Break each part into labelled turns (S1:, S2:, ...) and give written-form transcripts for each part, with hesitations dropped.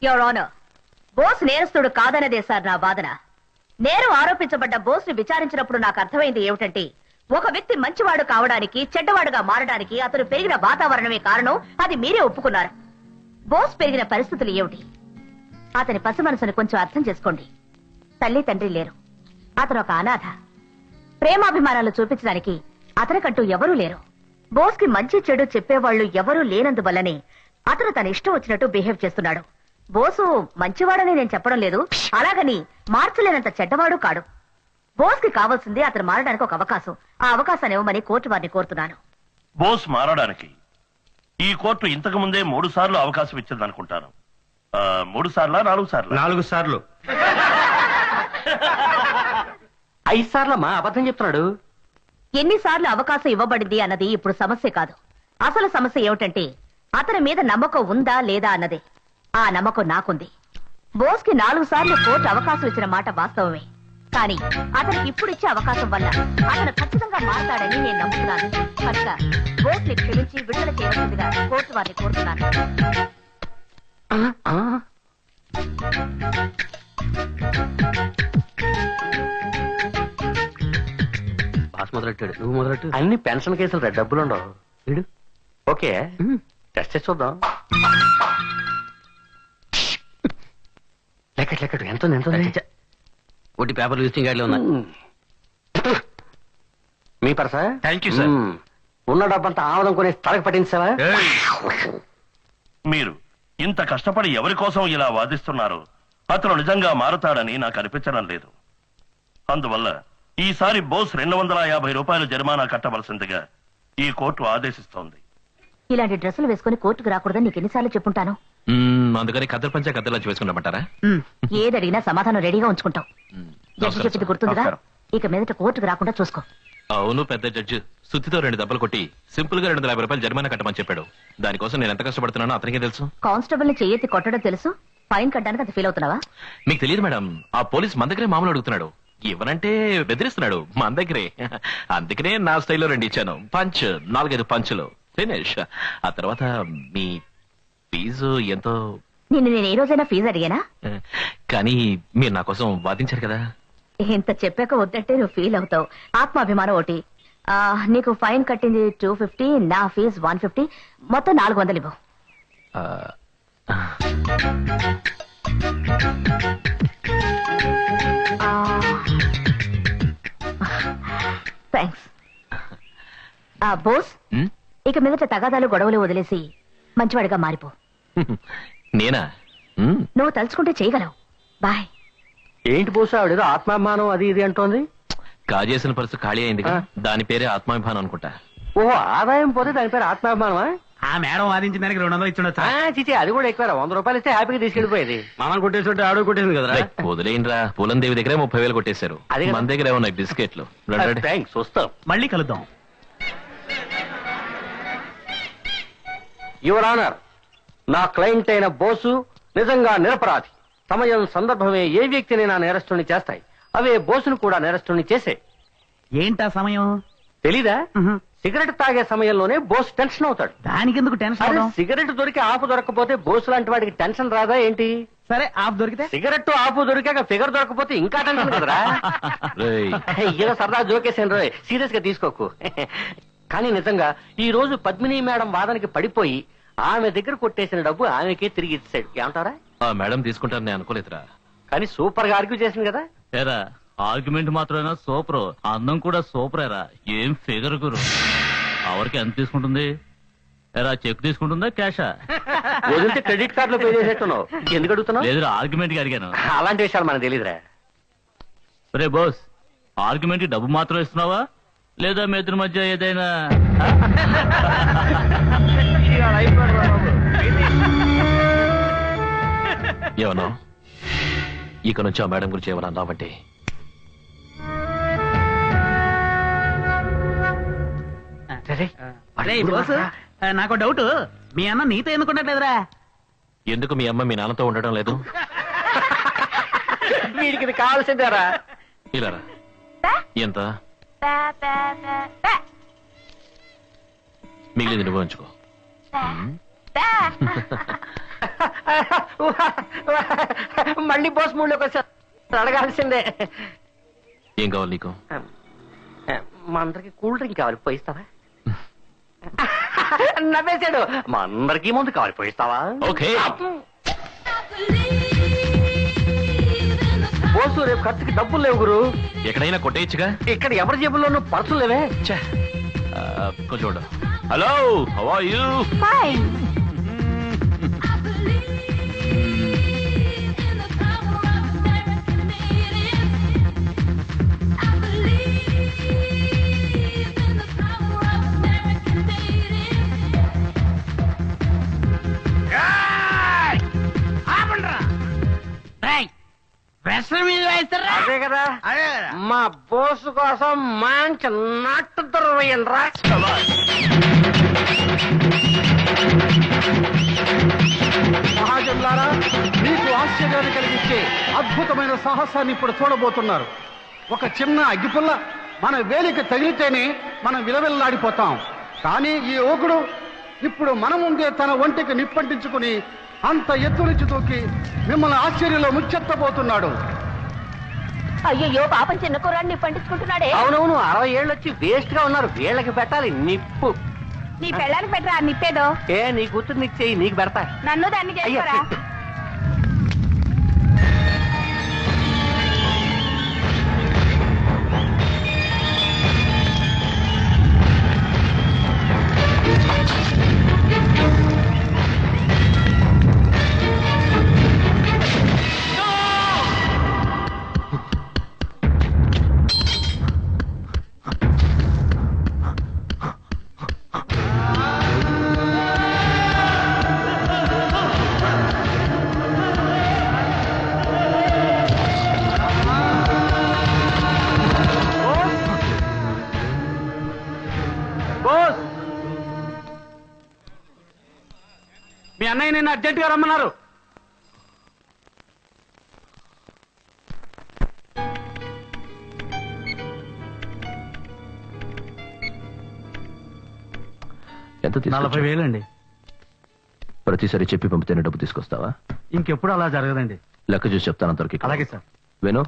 S1: Your honour, Bose నేరస్తుడు కాదన్నదే sir నా వాదన. నేరం ఆరోపించబడ్డ బోస్ ని విచారించినప్పుడు నాకు అర్థమైంది ఏమిటంటే, ఒక వ్యక్తి మంచివాడు కావడానికి, చెడ్డవాడుగా మారడానికి అతను పెరిగిన వాతావరణమే కారణం. అది మీరే ఒప్పుకున్నారు. బోస్ పెరిగిన పరిస్థితులు ఏమిటి? అతని పసి మనసును కొంచెం అర్థం చేసుకోండి. తల్లి తండ్రి లేరు, అతను ఒక అనాథ. ప్రేమాభిమానాలు చూపించడానికి అతనికంటూ ఎవరూ లేరు. బోస్ కి మంచి చెడు చెప్పేవాళ్లు ఎవరూ లేనందువల్లనే అతను తన ఇష్టం వచ్చినట్టు బిహేవ్ చేస్తున్నాడు. బోసు మంచివాడని నేను చెప్పడం లేదు, అలాగని మార్చలేనంత చెడ్డవాడు కాడు. బోస్ కి కావాల్సింది అతను మారడానికి ఒక అవకాశం. ఆ అవకాశాన్ని ఇవ్వమని కోర్టు వారిని కోరుతున్నాను.
S2: బోస్ మారడానికి ఈ కోర్టు ఇంతకు ముందే 3 సార్లు అవకాశం ఇచ్చిందనుకుంటాను. 3 సార్లా 4 సార్లు?
S3: 4 సార్లు. 5 సార్లమ్మా, అబద్ధం చెప్తున్నాడు.
S1: ఎన్నిసార్లు అవకాశం ఇవ్వబడింది అన్నది ఇప్పుడు సమస్య కాదు. అసలు సమస్య ఏమిటంటే, అతని మీద నమ్మకం ఉందా లేదా అన్నదే. ఆ నమ్మకం నాకుంది. బోస్ కి 4 సార్లు కోర్టు అవకాశం ఇచ్చిన మాట వాస్తవమే. కానీ అతనికి ఇప్పుడు ఇచ్చే అవకాశం వల్ల అతను ఖచ్చితంగా మారతాడని నేను నమ్ముతున్నాను. కనుక బోస్ ని క్షమించి విడుదల చేయవలసిందిగా కోర్టు వారిని కోరుతున్నాను.
S3: బాస్ మొదలెట్టాడు, నువ్వు మొదలెట్టు. అన్ని పెన్షన్ కేసులు డబ్బులు ఉండవు. వీడు ఓకే, టెస్ట్ చేసి చూద్దాం. లెక్కడు ఎంత ఒకటి పేపర్ విజిటింగ్ కార్డులో ఉన్నా. మీ పర్సా?
S2: Thank you sir.
S3: ఉన్న డబ్బంతా ఆమదం కొని తలకు పట్టించావా?
S2: మీరు ఇంత కష్టపడి ఎవరి కోసం ఇలా వాదిస్తున్నారు? అతను నిజంగా మారతాడని నాకు అనిపించడం లేదు. అందువల్ల ఈసారి బోస్ 250 రూపాయలు జరిమానా కట్టవలసిందిగా ఈ కోర్టు ఆదేశిస్తోంది.
S1: ఇలాంటి డ్రెస్సులు వేసుకుని కోర్టుకు రాకూడదని నీకు ఎన్నిసార్లు చెప్పుంటాను.
S4: అందుకని కద్దరు పంచా కద్దరులా వేసుకుంటామంటారా?
S1: ఏదడిగినా సమాధానం రెడీగా ఉంచుకుంటాం. జడ్జి చెప్పింది గుర్తుందిగా? ఇక మీదట కోర్టుకు రాకుండా చూసుకో.
S4: అవును, పెద్ద జడ్జి సుత్తితో 2 దెబ్బలు కొట్టి సింపుల్ గా 250 రూపాయలు జరిమానా కట్టమని చెప్పాడు. దానికోసం నేను ఎంత కష్టపడుతున్నానో అతనికే తెలుసు.
S1: కానిస్టేబుల్ ని చెయ్యెత్తి కొట్టడం తెలుసు, ఫైన్ కట్టడానికి అది ఫీల్ అవుతున్నావా?
S4: మీకు తెలియదు మేడం, ఆ పోలీస్ మన దగ్గరే మామూలు అడుగుతున్నాడు. ఇవ్వనంటే బెదిరిస్తున్నాడు మన దగ్గరే. అందుకనే నా స్టైల్లో 2 ఇచ్చాను. పంచ్ 4-5 పంచులు ఫినిష్. ఆ తర్వాత మీ ఫీజు ఎంతో?
S1: నేను ఏ రోజైనా ఫీజు అడిగానా?
S4: కానీ మీరు నా కోసం వాదించారు కదా.
S1: ఇంత చెప్పాక వద్దంటే నువ్వు ఫీల్ అవుతావు. ఆత్మాభిమానం ఒకటి. నీకు ఫైన్ కట్టింది 250, నా ఫీజు 150, మొత్తం 400 ఇవ్వు. థ్యాంక్స్. బోస్, ఇక మీదట తగాదాలు గొడవలు వదిలేసి మంచివాడిగా మారిపో.
S4: నేనా?
S1: నువ్వు తలుచుకుంటే చేయగలవు. బాయ్.
S3: ఏంటి బోసు ఆవిడేదో ఆత్మాభిమానం అది ఇది అంటోంది?
S4: కాజేసిన పర్సు ఖాళీ అయింది, దాని పేరే ఆత్మాభిమానం అనుకుంటా.
S3: ఓహో, ఆదాయం పోతే దాని పేరు ఆత్మాభిమానమా?
S5: ఆ మేడం వాదించిన దానికి 200 ఇచ్చుండొచ్చు.
S3: చిచి, అది కూడా ఎక్కువ. 100 రూపాయలు ఇస్తే హ్యాపీగా తీసుకెళ్ళిపోయేది.
S5: మనం కొట్టేస్తుంటే ఆడు కొట్టేసింది కదా.
S4: వదిలేనరా, పూలం దేవి దగ్గరే 30,000 కొట్టేశారు. మన దగ్గర ఏమన్నాయి బిస్కెట్లు.
S3: థ్యాంక్స్, వస్తాం.
S5: మళ్ళీ కలుద్దాం.
S3: యువర్ ఆనర్, నా క్లయింట్ అయిన బోసు నిజంగా నిరపరాధి. సమయం సందర్భమే ఏ వ్యక్తిని నా నేరస్తుని చేస్తాయి. అవే బోసును కూడా నేరస్తుని చేసే.
S5: ఏంటా సమయం
S3: తెలీదా? సిగరెట్ తాగే సమయంలోనే బోస్ టెన్షన్ అవుతాడు.
S5: దానికెందుకు టెన్షన్?
S3: సిగరెట్ దొరికి ఆపు దొరకపోతే బోసు లాంటి వాడికి టెన్షన్ రాదా ఏంటి?
S5: సరే, ఆఫ్ దొరికితే?
S3: సిగరెట్ ఆపు దొరికాక ఫిగర్ దొరకపోతే ఇంకా టెన్షన్ కదరా. ఏదో సరదా జోకేసాను రోయ్, సీరియస్ గా తీసుకోకు. కానీ నిజంగా ఈ రోజు పద్మిని మేడం వాదనకి పడిపోయి ఆమె దగ్గర కొట్టేసిన డబ్బు ఆమెకే తిరిగి ఇచ్చాడు. ఏమంటారా?
S4: మేడం తీసుకుంటారు, నేను అనుకోలేదురా.
S3: కానీ సూపర్ గా ఆర్గ్యూ చేసింది కదా.
S6: ఏరా, ఆర్గ్యుమెంట్ మాత్రమేనా సూపర్, అందం కూడా సూపరేరా. ఏం ఫిగర్ గురు. ఎవరికి ఎంత తీసుకుంటుంది? ఏరా, చెక్ తీసుకుంటుందా క్యాషా?
S3: వదిలితే క్రెడిట్ కార్డు లో పే చేసేట్టున్నావు. ఎందుకు అడుగుతున్నావు?
S6: లేదురా, ఆర్గ్యుమెంట్ కి అడిగాను.
S3: అలాంటి విషయాలు మనకు తెలియదురా.
S6: రే బోస్, ఆర్గ్యుమెంట్ కి డబ్బు మాత్రం ఇస్తున్నావా లేదా మీ ఇద్దరి మధ్య ఏదైనా?
S4: ఏమన్నా ఇక నుంచి ఆ మేడం గురించి ఏమన్నా అన్నావంటే
S5: నాకు డౌట్, మీ అన్న నీతో ఎందుకుంటలేదురా?
S4: ఎందుకు మీ అమ్మ మీ నాన్నతో ఉండడం లేదు?
S3: వీడికి ఇది కావాల్సిందేరా.
S4: ఇలా రా. ఎంత మిగిలింది నువ్వు ఉంచుకో.
S3: మళ్ళీ బోస్ మూడులోకి వచ్చా అడగాల్సిందే.
S4: ఏం కావాలి నీకు?
S3: మా అందరికి కూల్ డ్రింక్ కావాలి, పోయిస్తావా? నవ్వేశాడు. మా అందరికీ ముందు కావాలి, పోయిస్తావా?
S4: ఓకే.
S3: బోసు రేపు ఖర్చుకి డబ్బులు లేవు గురు.
S4: ఎక్కడైనా కొట్టేయచ్చుగా.
S3: ఇక్కడ ఎవరి జేబుల్లోనూ పర్సులు లేవే.
S4: కొంచెం ఉండు. Hello, how are you?
S3: అదే కదా, మా బోసు కోసం మంచి నట్టు దొరవేయండిరా.
S7: మహాజనులారా, మీకు ఆశ్చర్యాన్ని కలిగించే అద్భుతమైన సాహసాన్ని ఇప్పుడు చూడబోతున్నారు. ఒక చిన్న అగ్గిపుల్ల మన వేలికి తగిలితేనే మనం విలవిల్లాడిపోతాం. కానీ ఈ యువకుడు ఇప్పుడు మన ముందే తన ఒంటికి నిప్పంటించుకుని అంత ఎత్తు నుంచి దూకి మిమ్మల్ని ఆశ్చర్యంలో ముచ్చెత్తబోతున్నాడు.
S1: అయ్యో పాపం చిన్న కుర్రాడిని పండించుకుంటున్నాడే.
S3: అవునవును, 60 ఏళ్ళు వచ్చి వేస్ట్ గా ఉన్నారు. వీళ్ళకి పెట్టాలి నిప్పు.
S1: నీ పెళ్ళానికి పెట్టరా నిప్పేదో.
S3: ఏ నీ కూతురు నీకు చెయ్యి, నీకు పెడతా.
S1: నన్ను దాన్ని చేస్తారా?
S5: మీ అన్నయ్య నిన్ను అర్జెంట్ గా రమ్మన్నారు.
S4: ఎంత
S5: 40,000 అండి.
S4: ప్రతిసారి చెప్పి పంపితేనే డబ్బు తీసుకొస్తావా?
S5: ఇంకెప్పుడు అలా జరగదండి.
S4: లెక్క చూసి చెప్తాను అంతవరకు.
S5: అలాగే సార్.
S4: వేణు,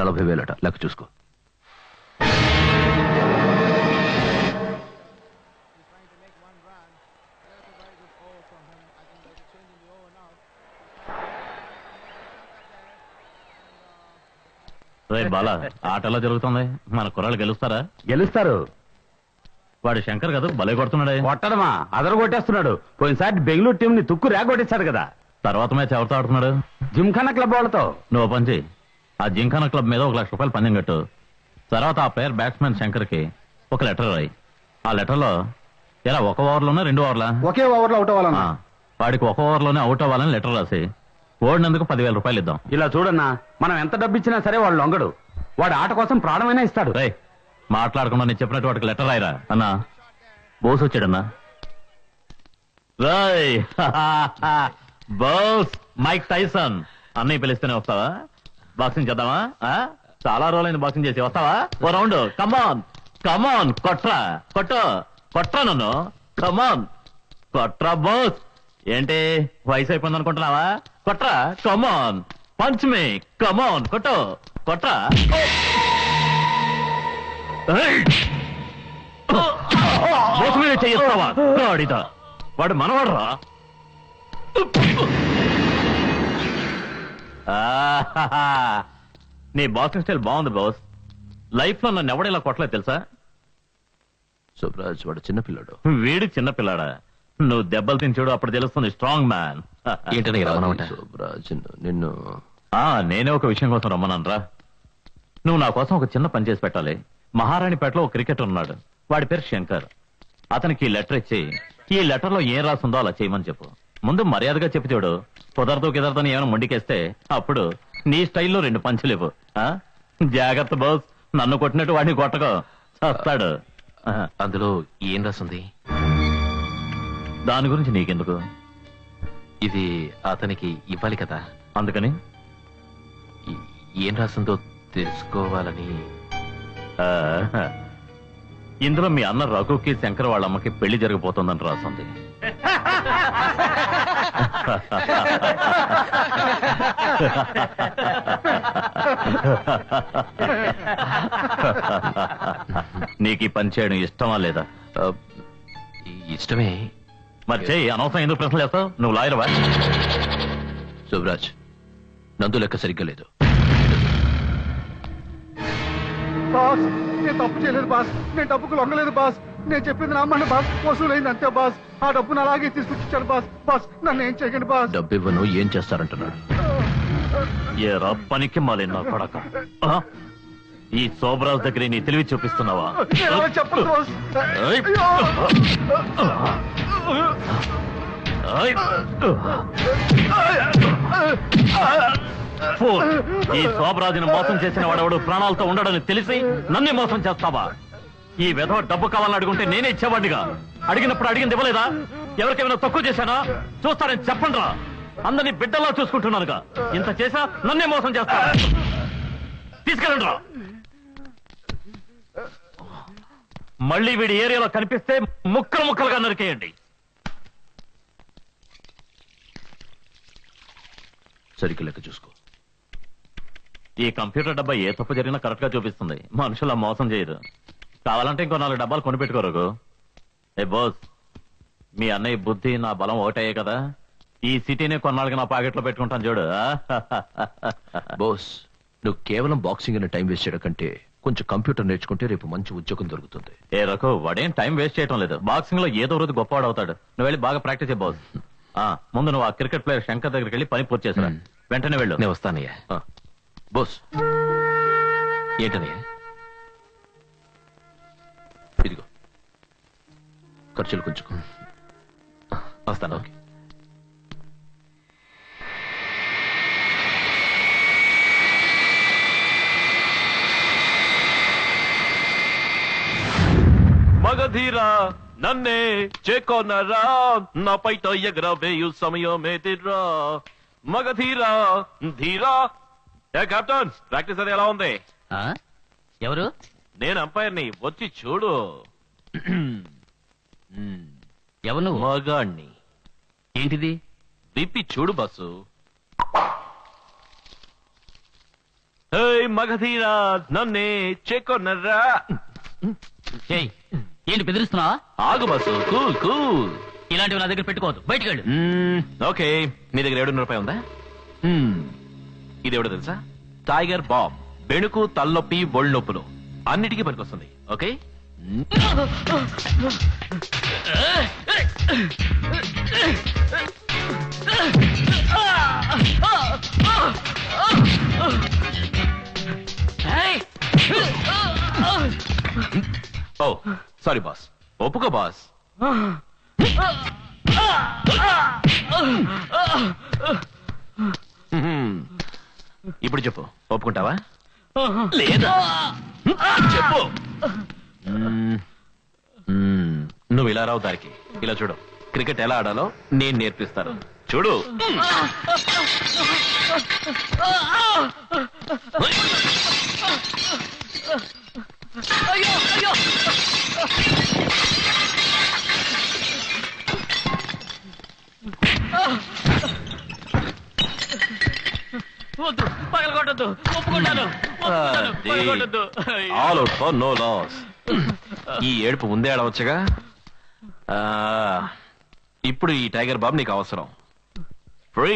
S4: 40,000 లెక్క చూసుకో.
S6: రే బాలా, ఆట ఎలా జరుగుతుంది? మన కుర్రాళ్ళు గెలుస్తారా?
S5: గెలుస్తారు.
S6: వాడు శంకర్ కదా, భలే కొడుతున్నాడే.
S5: కొట్టడమా, అదరు కొట్టేస్తున్నాడు. పోయినసారి బెంగళూరు టీం ని తుక్కు రేగొట్టేశాడు కదా.
S6: తర్వాత మ్యాచ్ ఎవరితో ఆడుతున్నాడు?
S5: జిమ్ఖానా క్లబ్ వాళ్ళతో.
S6: నువ్వు పని చేయి, ఆ జింకానా క్లబ్ మీద 1,00,000 రూపాయలు పందెం కట్టు. తర్వాత ఆ ప్లేయర్ బ్యాట్స్మెన్ శంకర్ కి ఒక లెటర్ రాయి. ఆ లెటర్ లో ఎలా 1 ఓవర్లోనే 2 ఓవర్లా?
S7: ఒకే ఓవర్లో అవుట్ అవ్వాలన్నా.
S6: వాడికి 1 ఓవర్లోనే అవుట్ అవ్వాలని లెటర్ రాసి ఓడినందుకు 10,000 రూపాయలు ఇద్దాం.
S5: ఇలా చూడన్నా, మనం ఎంత డబ్బు ఇచ్చినా సరే వాడు లొంగడు. వాడు ఆట కోసం ప్రాణమైనా ఇస్తాడు.
S6: రే, మాట్లాడకుండా నేను చెప్పినట్టు వాడికి లెటర్ రాయరా. అన్నా, బోస్ వచ్చాడన్నా. రాయ్. Bose Mike Tyson. అన్నయ్య పిలిస్తేనే వస్తావా? బాక్సింగ్ చేద్దామా? చాలా రోజులైంది బాక్సింగ్ చేసి. వస్తావా? ఓ రౌండ్. కమాన్ కమాన్, కొట్రా కొట్టు, కొట్రా నన్ను. కమాన్ కొట్రా బోస్. ఏంటి వయసు అయిపోయింది అనుకుంటున్నావా? కొట్రా. కమాన్ పంచ్ మీ. కమాన్ కొట్టు, కొట్రా. బోస్ మీద చేయిస్తావా? గాడిద. వాడు మనవాడరా. నీ బాక్సింగ్ స్టైల్ బాగుంది బాస్. లైఫ్ లో నన్ను ఎవడేలా కొట్టలేదు తెలుసా?
S4: సుబ్రాజ్ వాడు చిన్నపిల్లాడు.
S6: వీడి చిన్నపిల్లాడా? నువ్వు దెబ్బలు తిని చూడు, అప్పుడు తెలుస్తుంది స్ట్రాంగ్ మ్యాన్.
S4: ఏంటని రమ్మనమాట? సుబ్రాజ్ నిన్ను
S6: నేనే ఒక విషయం కోసం రమ్మనరా. నువ్వు నా కోసం ఒక చిన్న పని చేసి పెట్టాలి. మహారాణిపేటలో ఒక క్రికెటర్ ఉన్నాడు, వాడి పేరు శంకర్. అతనికి ఈ లెటర్ ఇచ్చి ఈ లెటర్ లో ఏం రాసిందో అలా చేయమని చెప్పు. ముందు మర్యాదగా చెప్పి చూడు. కుదరదు కుదరదని ఏమైనా మొండికేస్తే అప్పుడు నీ స్టైల్లో 2 పంచులు ఇవ్వు. జాగ్రత్త బాస్, నన్ను కొట్టినట్టు వాడిని కొట్టకో, చస్తాడు.
S4: అందులో ఏం రాసింది?
S6: దాని గురించి నీకెందుకు?
S4: ఇది అతనికి ఇవ్వాలి కదా,
S6: అందుకని
S4: ఏం రాసిందో తెలుసుకోవాలని.
S6: ఇందులో మీ అన్న రఘుకి శంకర్ వాళ్ళ అమ్మకి పెళ్లి జరగబోతోందని రాసింది. నీకు ఈ పని చేయడం ఇష్టమా లేదా?
S4: ఇష్టమే.
S6: మరి చెయ్యి, అనవసరం ఎందుకు ప్రశ్నలు వేస్తావు? నువ్వు లాయర్వా?
S4: శుభరాజ్, నందు లెక్క సరిగ్గా లేదు.
S7: బాస్, నేను తప్పు చేయలేదు బాస్. నేను డబ్బుకు లొంగలేదు బాస్. నేను చెప్పింది నమ్మండి బాస్. వసూలైంది అంతే బాస్. ఆ డబ్బును అలాగే తీసుకొచ్చాడు బాస్. బాస్, నన్ను ఏం చేయకండి బాస్.
S4: డబ్బు ఇవ్వను, ఏం చేస్తారంటున్నాడు?
S6: ఏరా పనికి మాలి నా కొడక, ఈ శోభరాజ్ దగ్గర నీ తెలివి చూపిస్తున్నావా?
S7: నేను అలా చెప్పను బాస్.
S6: ఏయ్! ఏయ్! ఫోన్. ఈ శోభరాజుని మోసం చేసిన వాడెవడు ప్రాణాలతో ఉండడని తెలిసి నన్నే మోసం చేస్తావా? ఈ విధవ డబ్బు కావాలని అడుగుంటే నేనే ఇచ్చేవాడిగా. అడిగినప్పుడు అడిగింది ఇవ్వలేదా? ఎవరికైనా తక్కువ చేశానా? చూస్తారని చెప్పండి రా. అందరినీ బిడ్డల్లా చూసుకుంటున్నానుగా. ఇంత చేసా నన్నే మోసం చేస్తా. తీసుకెళ్ళండి రా. మళ్ళీ వీడి ఏరియాలో కనిపిస్తే ముక్కలు ముక్కలుగా నరికేయండి.
S4: సరిగ్గా లెక్క చూసుకో.
S6: ఈ కంప్యూటర్ డబ్బా ఏ తప్పు జరిగినా కరెక్ట్ గా చూపిస్తుంది. మనుషులు మోసం చేయరు. కావాలంటే ఇంకో 4 డబ్బాలు కొనిపెట్టుకోరు. ఏ బాస్, మీ అన్నయ్య బుద్ధి నా బలం ఒకటయ్యే కదా. ఈ సిటీనే కొన్నాళ్ళకి నా పాకెట్లో పెట్టుకుంటాను చూడు.
S4: బోస్, నువ్వు కేవలం బాక్సింగ్ అనే టైం వేస్ట్ చేయడం కంటే కొంచెం కంప్యూటర్ నేర్చుకుంటే రేపు మంచి ఉద్యోగం దొరుకుతుంది.
S6: ఏ రకో, వాడేం టైం వేస్ట్ చేయడం లేదు. బాక్సింగ్ లో ఏదో రోజు గొప్పవాడు అవుతాడు. నువ్వు వెళ్ళి బాగా ప్రాక్టీస్ చేయ బాస్. ముందు నువ్వు ఆ క్రికెట్ ప్లేయర్ శంకర్ దగ్గరికి వెళ్ళి పని పూర్తి చేసిరా. వెంటనే వెళ్ళు.
S4: నేను వస్తానయ్యా. బోస్, ఏంటనయ్యా? ఇదిగో ఖర్చులు కొంచెం. వస్తాను. ఓకే. మగధీరా నన్నే చేకొనరా, నాపైట ఎగరవేయు సమయమేదిరా. మగధీరా ధీరా. ఏ కెప్టెన్, ప్రాక్టీస్ అది ఎలా ఉంది?
S3: ఎవరు?
S4: నేను అంపైర్ని, వచ్చి చూడు.
S3: ఎవరు నువ్వు?
S4: మగాణ్ణి.
S3: ఏంటిది?
S4: విప్పి చూడు బస్సు. మగధీరా నన్నే చేకొనరా.
S3: ఏంటి బెదిరిస్తున్నావా?
S4: ఆగు బస్సు, కూల్ కూల్.
S3: ఇలాంటివి నా దగ్గర పెట్టుకోవద్దు, బయటకు వెళ్ళు.
S4: ఓకే, మీ దగ్గర 700 రూపాయలు ఉందా? ఇదేవిడో తెలుసా? Tiger bomb. బెణుకు, తలనొప్పి, ఒళ్ళు నొప్పులు అన్నిటికీ పనికొస్తుంది. ఓకే. ఓ సారీ బాస్, ఒప్పుకో బాస్. ఇప్పుడు చెప్పు, ఒప్పుకుంటావా లేదా? చెప్పు. నువ్వు ఇలా రావు దారికి. ఇలా చూడు, క్రికెట్ ఎలా ఆడాలో నేను నేర్పిస్తాను. చూడు.
S3: వద్దు, పగలగొట్టద్దు, ఒప్పుకుంటాను.
S4: All out for no loss. ఈ ఏడుపు ముందే ఆడవచ్చుగా. ఇప్పుడు ఈ టైగర్ బాబు నీకు అవసరం. ఫ్రీ.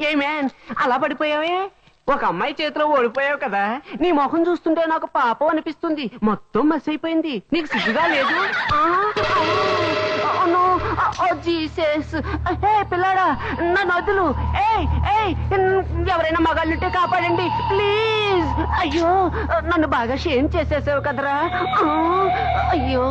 S3: ఏ మ్యాన్ అలా పడిపోయావే? ఒక అమ్మాయి చేతిలో ఓడిపోయావు కదా, నీ ముఖం చూస్తుంటే నాకు పాపం అనిపిస్తుంది. మొత్తం మస్ అయిపోయింది. నీకు సిగ్గుగా లేదు? జీసస్, హే పిల్లాడా, నన్ను వదులు. ఎవరైనా మగాళ్ళుంటే కాపాడండి ప్లీజ్. అయ్యో, నన్ను బాగా షేమ్ చేసేసావు కదరా. అయ్యో,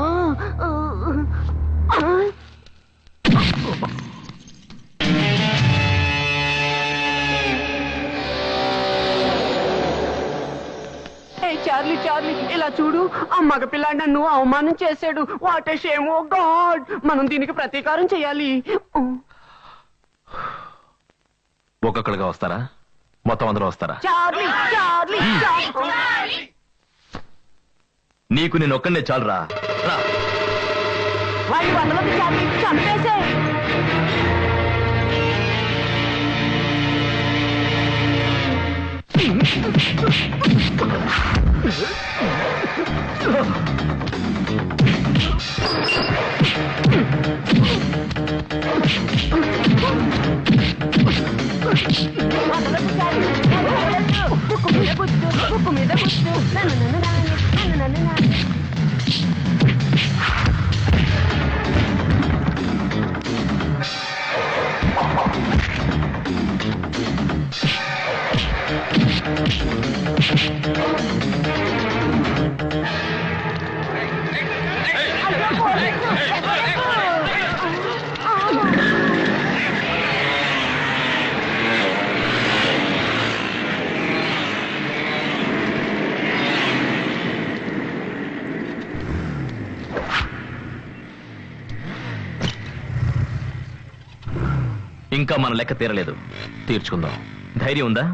S3: చార్లీ చార్లీ ఇలా చూడు, ఆ మగ పిల్లాడు నన్ను అవమానం చేశాడు. What a shame, oh God. మనం దీనికి ప్రతీకారం చేయాలి.
S4: ఒక్కొక్కడిగా వస్తారా? మొత్తం అందరూ వస్తారా?
S3: చార్లీ చార్లీ
S4: నీకు నేను ఒక్కడే చాలురా.
S3: వాడి వందలకి చార్లీ చంపేసే.
S4: ఇంకా మన లెక్క తీరలేదు, తీర్చుకుందాం. ధైర్యం ఉందా?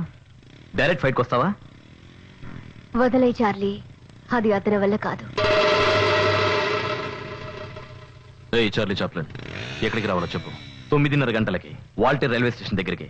S4: డైరెక్ట్ ఫైట్కి వస్తావా?
S1: వదలే చార్లీ, అది అతని వల్ల కాదు.
S4: చార్లీ చాప్లిన్, ఎక్కడికి రావాలో చెప్పు. 9:30 గంటలకి వాల్టర్ రైల్వే స్టేషన్ దగ్గరికి.